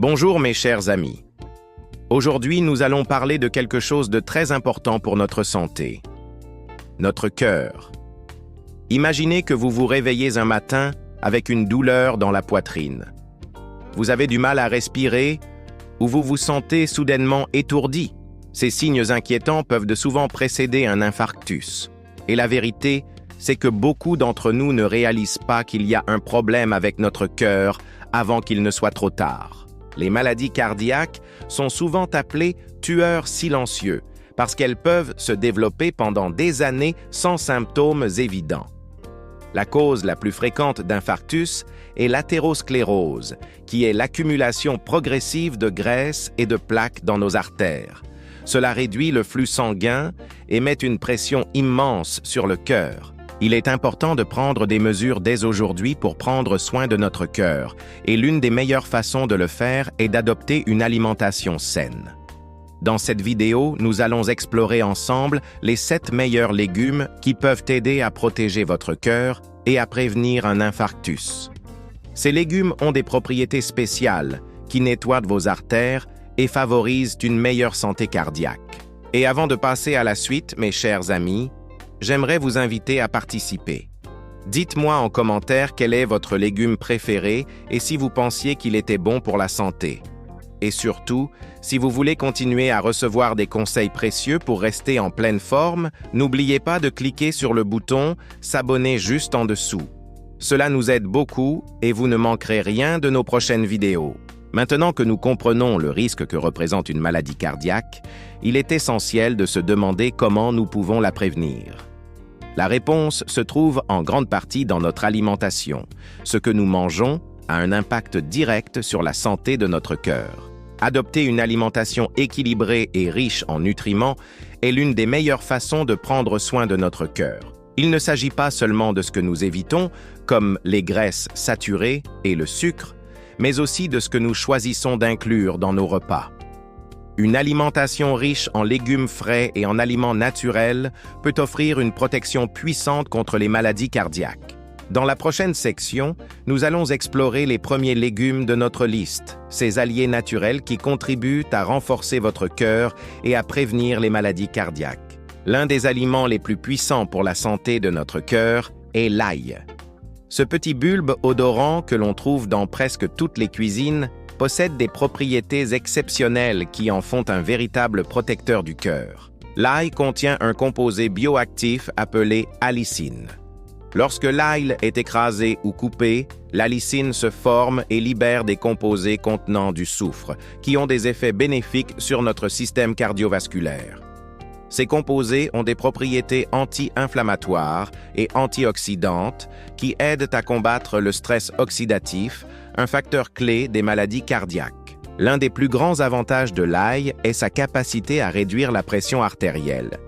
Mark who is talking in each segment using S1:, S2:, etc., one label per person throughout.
S1: Bonjour mes chers amis. Aujourd'hui, nous allons parler de quelque chose de très important pour notre santé. Notre cœur. Imaginez que vous vous réveillez un matin avec une douleur dans la poitrine. Vous avez du mal à respirer ou vous vous sentez soudainement étourdi. Ces signes inquiétants peuvent de souvent précéder un infarctus. Et la vérité, c'est que beaucoup d'entre nous ne réalisent pas qu'il y a un problème avec notre cœur avant qu'il ne soit trop tard. Les maladies cardiaques sont souvent appelées tueurs silencieux parce qu'elles peuvent se développer pendant des années sans symptômes évidents. La cause la plus fréquente d'infarctus est l'athérosclérose, qui est l'accumulation progressive de graisse et de plaques dans nos artères. Cela réduit le flux sanguin et met une pression immense sur le cœur. Il est important de prendre des mesures dès aujourd'hui pour prendre soin de notre cœur, et l'une des meilleures façons de le faire est d'adopter une alimentation saine. Dans cette vidéo, nous allons explorer ensemble les 7 meilleurs légumes qui peuvent aider à protéger votre cœur et à prévenir un infarctus. Ces légumes ont des propriétés spéciales qui nettoient vos artères et favorisent une meilleure santé cardiaque. Et avant de passer à la suite, mes chers amis, j'aimerais vous inviter à participer. Dites-moi en commentaire quel est votre légume préféré et si vous pensiez qu'il était bon pour la santé. Et surtout, si vous voulez continuer à recevoir des conseils précieux pour rester en pleine forme, n'oubliez pas de cliquer sur le bouton « S'abonner » juste en dessous. Cela nous aide beaucoup et vous ne manquerez rien de nos prochaines vidéos. Maintenant que nous comprenons le risque que représente une maladie cardiaque, il est essentiel de se demander comment nous pouvons la prévenir. La réponse se trouve en grande partie dans notre alimentation. Ce que nous mangeons a un impact direct sur la santé de notre cœur. Adopter une alimentation équilibrée et riche en nutriments est l'une des meilleures façons de prendre soin de notre cœur. Il ne s'agit pas seulement de ce que nous évitons, comme les graisses saturées et le sucre, mais aussi de ce que nous choisissons d'inclure dans nos repas. Une alimentation riche en légumes frais et en aliments naturels peut offrir une protection puissante contre les maladies cardiaques. Dans la prochaine section, nous allons explorer les premiers légumes de notre liste, ces alliés naturels qui contribuent à renforcer votre cœur et à prévenir les maladies cardiaques. L'un des aliments les plus puissants pour la santé de notre cœur est l'ail. Ce petit bulbe odorant que l'on trouve dans presque toutes les cuisines possède des propriétés exceptionnelles qui en font un véritable protecteur du cœur. L'ail contient un composé bioactif appelé allicine. Lorsque l'ail est écrasé ou coupé, l'allicine se forme et libère des composés contenant du soufre, qui ont des effets bénéfiques sur notre système cardiovasculaire. Ces composés ont des propriétés anti-inflammatoires et antioxydantes qui aident à combattre le stress oxydatif, un facteur clé des maladies cardiaques. L'un des plus grands avantages de l'ail est sa capacité à réduire la pression artérielle.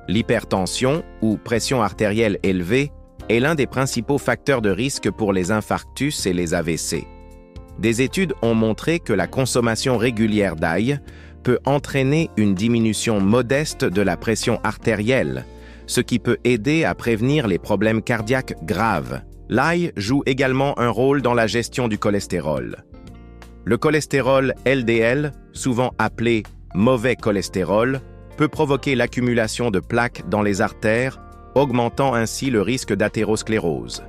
S1: L'hypertension, ou pression artérielle élevée, est l'un des principaux facteurs de risque pour les infarctus et les AVC. Des études ont montré que la consommation régulière d'ail peut entraîner une diminution modeste de la pression artérielle, ce qui peut aider à prévenir les problèmes cardiaques graves. L'ail joue également un rôle dans la gestion du cholestérol. Le cholestérol LDL, souvent appelé mauvais cholestérol, peut provoquer l'accumulation de plaques dans les artères, augmentant ainsi le risque d'athérosclérose.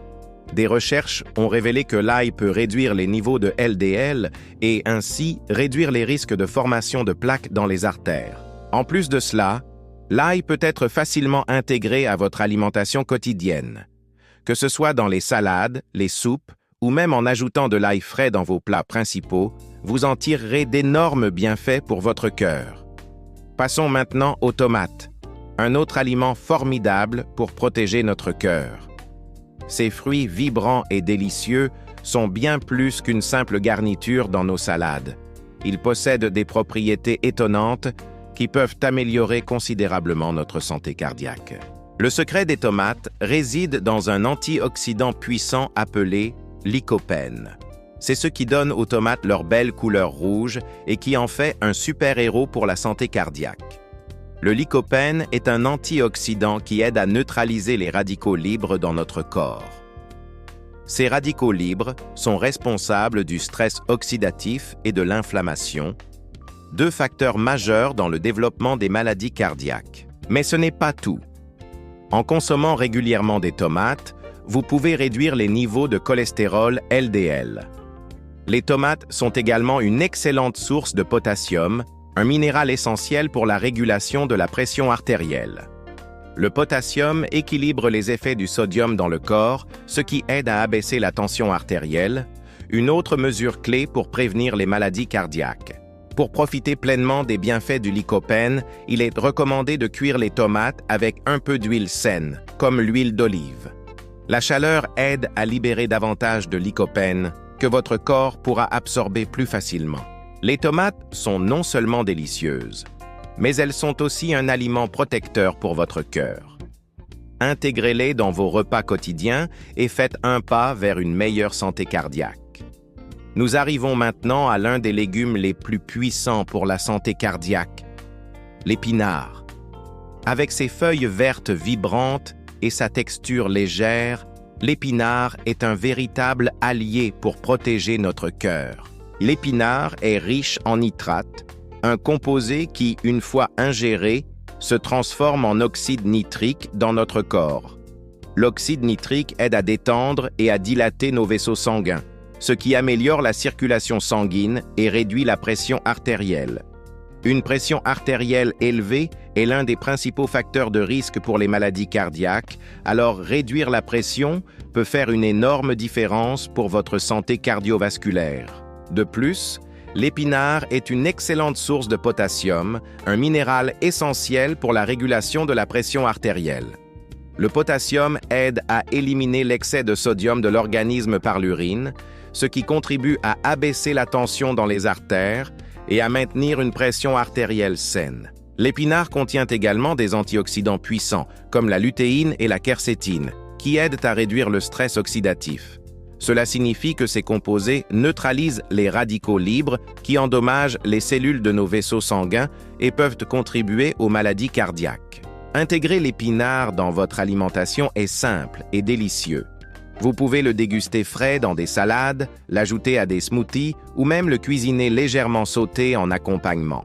S1: Des recherches ont révélé que l'ail peut réduire les niveaux de LDL et ainsi réduire les risques de formation de plaques dans les artères. En plus de cela, l'ail peut être facilement intégré à votre alimentation quotidienne. Que ce soit dans les salades, les soupes ou même en ajoutant de l'ail frais dans vos plats principaux, vous en tirerez d'énormes bienfaits pour votre cœur. Passons maintenant aux tomates, un autre aliment formidable pour protéger notre cœur. Ces fruits vibrants et délicieux sont bien plus qu'une simple garniture dans nos salades. Ils possèdent des propriétés étonnantes qui peuvent améliorer considérablement notre santé cardiaque. Le secret des tomates réside dans un antioxydant puissant appelé lycopène. C'est ce qui donne aux tomates leur belle couleur rouge et qui en fait un super-héros pour la santé cardiaque. Le lycopène est un antioxydant qui aide à neutraliser les radicaux libres dans notre corps. Ces radicaux libres sont responsables du stress oxydatif et de l'inflammation, deux facteurs majeurs dans le développement des maladies cardiaques. Mais ce n'est pas tout. En consommant régulièrement des tomates, vous pouvez réduire les niveaux de cholestérol LDL. Les tomates sont également une excellente source de potassium, un minéral essentiel pour la régulation de la pression artérielle. Le potassium équilibre les effets du sodium dans le corps, ce qui aide à abaisser la tension artérielle, une autre mesure clé pour prévenir les maladies cardiaques. Pour profiter pleinement des bienfaits du lycopène, il est recommandé de cuire les tomates avec un peu d'huile saine, comme l'huile d'olive. La chaleur aide à libérer davantage de lycopène que votre corps pourra absorber plus facilement. Les tomates sont non seulement délicieuses, mais elles sont aussi un aliment protecteur pour votre cœur. Intégrez-les dans vos repas quotidiens et faites un pas vers une meilleure santé cardiaque. Nous arrivons maintenant à l'un des légumes les plus puissants pour la santé cardiaque, l'épinard. Avec ses feuilles vertes vibrantes et sa texture légère, l'épinard est un véritable allié pour protéger notre cœur. L'épinard est riche en nitrates, un composé qui, une fois ingéré, se transforme en oxyde nitrique dans notre corps. L'oxyde nitrique aide à détendre et à dilater nos vaisseaux sanguins, ce qui améliore la circulation sanguine et réduit la pression artérielle. Une pression artérielle élevée est l'un des principaux facteurs de risque pour les maladies cardiaques, alors réduire la pression peut faire une énorme différence pour votre santé cardiovasculaire. De plus, l'épinard est une excellente source de potassium, un minéral essentiel pour la régulation de la pression artérielle. Le potassium aide à éliminer l'excès de sodium de l'organisme par l'urine, ce qui contribue à abaisser la tension dans les artères et à maintenir une pression artérielle saine. L'épinard contient également des antioxydants puissants, comme la lutéine et la quercétine, qui aident à réduire le stress oxydatif. Cela signifie que ces composés neutralisent les radicaux libres qui endommagent les cellules de nos vaisseaux sanguins et peuvent contribuer aux maladies cardiaques. Intégrer l'épinard dans votre alimentation est simple et délicieux. Vous pouvez le déguster frais dans des salades, l'ajouter à des smoothies ou même le cuisiner légèrement sauté en accompagnement.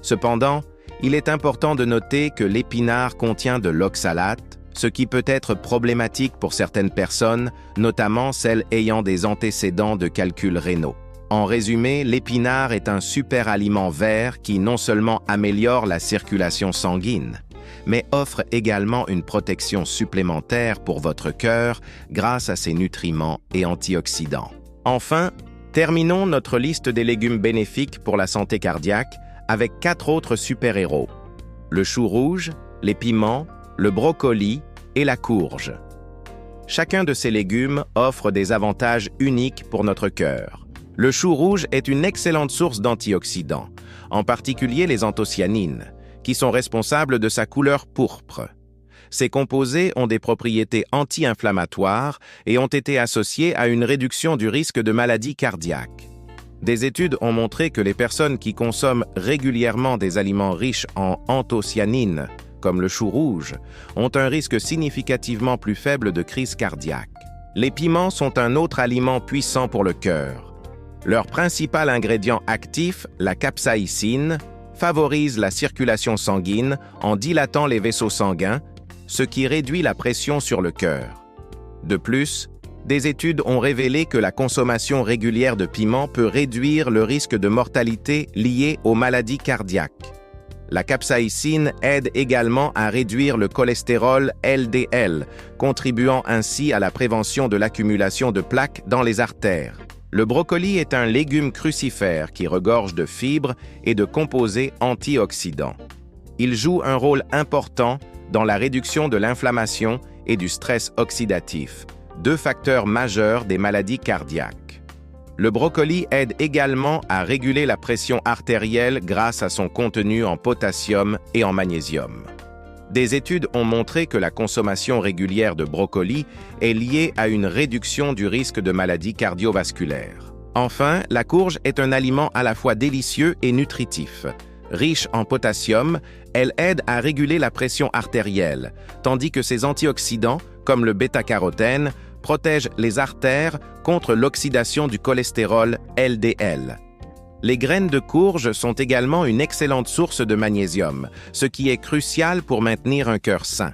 S1: Cependant, il est important de noter que l'épinard contient de l'oxalate, ce qui peut être problématique pour certaines personnes, notamment celles ayant des antécédents de calculs rénaux. En résumé, l'épinard est un super aliment vert qui non seulement améliore la circulation sanguine, mais offre également une protection supplémentaire pour votre cœur grâce à ses nutriments et antioxydants. Enfin, terminons notre liste des légumes bénéfiques pour la santé cardiaque avec 4 autres super-héros: le chou rouge, les piments, le brocoli et la courge. Chacun de ces légumes offre des avantages uniques pour notre cœur. Le chou rouge est une excellente source d'antioxydants, en particulier les anthocyanines, qui sont responsables de sa couleur pourpre. Ces composés ont des propriétés anti-inflammatoires et ont été associés à une réduction du risque de maladies cardiaques. Des études ont montré que les personnes qui consomment régulièrement des aliments riches en anthocyanines, comme le chou rouge, ont un risque significativement plus faible de crise cardiaque. Les piments sont un autre aliment puissant pour le cœur. Leur principal ingrédient actif, la capsaïcine, favorise la circulation sanguine en dilatant les vaisseaux sanguins, ce qui réduit la pression sur le cœur. De plus, des études ont révélé que la consommation régulière de piments peut réduire le risque de mortalité lié aux maladies cardiaques. La capsaïcine aide également à réduire le cholestérol LDL, contribuant ainsi à la prévention de l'accumulation de plaques dans les artères. Le brocoli est un légume crucifère qui regorge de fibres et de composés antioxydants. Il joue un rôle important dans la réduction de l'inflammation et du stress oxydatif, deux facteurs majeurs des maladies cardiaques. Le brocoli aide également à réguler la pression artérielle grâce à son contenu en potassium et en magnésium. Des études ont montré que la consommation régulière de brocoli est liée à une réduction du risque de maladies cardiovasculaires. Enfin, la courge est un aliment à la fois délicieux et nutritif. Riche en potassium, elle aide à réguler la pression artérielle, tandis que ses antioxydants, comme le bêta-carotène, protège les artères contre l'oxydation du cholestérol LDL. Les graines de courge sont également une excellente source de magnésium, ce qui est crucial pour maintenir un cœur sain.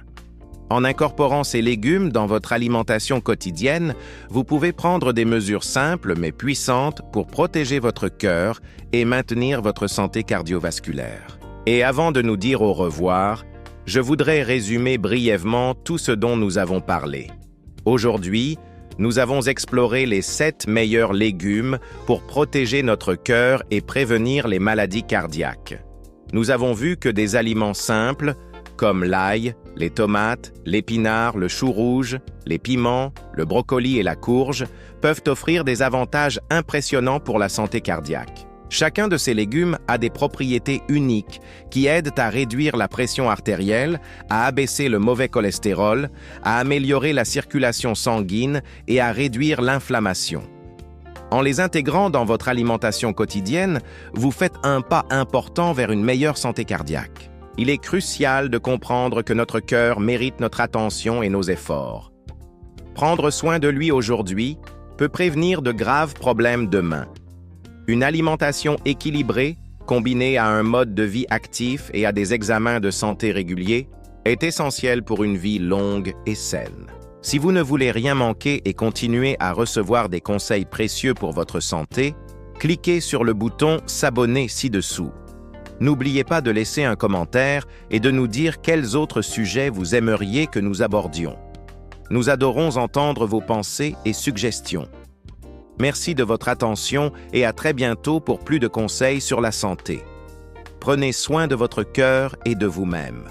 S1: En incorporant ces légumes dans votre alimentation quotidienne, vous pouvez prendre des mesures simples mais puissantes pour protéger votre cœur et maintenir votre santé cardiovasculaire. Et avant de nous dire au revoir, je voudrais résumer brièvement tout ce dont nous avons parlé. Aujourd'hui, nous avons exploré les 7 meilleurs légumes pour protéger notre cœur et prévenir les maladies cardiaques. Nous avons vu que des aliments simples, comme l'ail, les tomates, l'épinard, le chou rouge, les piments, le brocoli et la courge, peuvent offrir des avantages impressionnants pour la santé cardiaque. Chacun de ces légumes a des propriétés uniques qui aident à réduire la pression artérielle, à abaisser le mauvais cholestérol, à améliorer la circulation sanguine et à réduire l'inflammation. En les intégrant dans votre alimentation quotidienne, vous faites un pas important vers une meilleure santé cardiaque. Il est crucial de comprendre que notre cœur mérite notre attention et nos efforts. Prendre soin de lui aujourd'hui peut prévenir de graves problèmes demain. Une alimentation équilibrée, combinée à un mode de vie actif et à des examens de santé réguliers, est essentielle pour une vie longue et saine. Si vous ne voulez rien manquer et continuer à recevoir des conseils précieux pour votre santé, cliquez sur le bouton « S'abonner » ci-dessous. N'oubliez pas de laisser un commentaire et de nous dire quels autres sujets vous aimeriez que nous abordions. Nous adorons entendre vos pensées et suggestions. Merci de votre attention et à très bientôt pour plus de conseils sur la santé. Prenez soin de votre cœur et de vous-même.